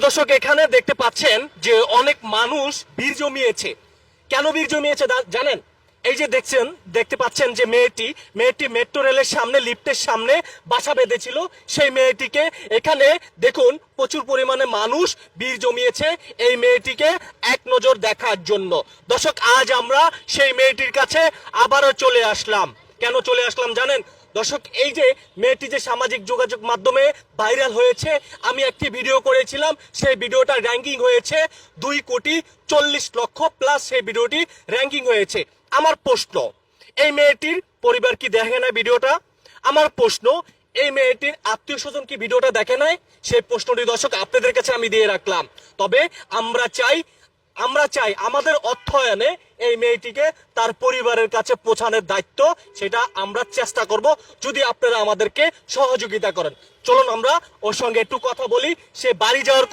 দর্শক এখানে দেখতে পাচ্ছেন যে অনেক মানুষ ভিড় জমিয়েছে। কেন ভিড় জমিয়েছে জানেন? এই যে দেখতে পাচ্ছেন যে মেয়েটি মেট্রো রেলের সামনে লিফটের সামনে বাসা বেঁধেছিল। সেই মেয়েটিকে এখানে দেখুন প্রচুর পরিমাণে মানুষ ভিড় জমিয়েছে এই মেয়েটিকে এক নজর দেখার জন্য। দর্শক আজ আমরা সেই মেয়েটির কাছে আবারও চলে আসলাম। কেন চলে আসলাম জানেন? দর্শক এই যে মেয়েটি যে সামাজিক যোগাযোগ মাধ্যমে ভাইরাল হয়েছে, আমি একটি ভিডিও করেছিলাম, সেই ভিডিওটা র্যাঙ্কিং হয়েছে 2,40,00,000 প্লাস। সেই ভিডিওটি র্যাঙ্কিং হয়েছে। আমার প্রশ্ন, এই মেয়েটির পরিবার কি দেখে না ভিডিওটা? আমার প্রশ্ন, এই মেয়েটির আত্মীয় স্বজন কি ভিডিওটা দেখে নাই? সেই প্রশ্নটি দর্শক আপনাদের কাছে আমি দিয়ে রাখলাম। তবে আমরা চাই আমাদের অর্থায়নে এই মেয়েটিকে তার পরিবারের কাছে পৌঁছানোর দায়িত্ব, সেটা আমরা চেষ্টা করব যদি আপনারা আমাদেরকে সহযোগিতা করেন। চলুন আমরা ওর সঙ্গে একটু কথা বলি। সে বাড়ি যাওয়ার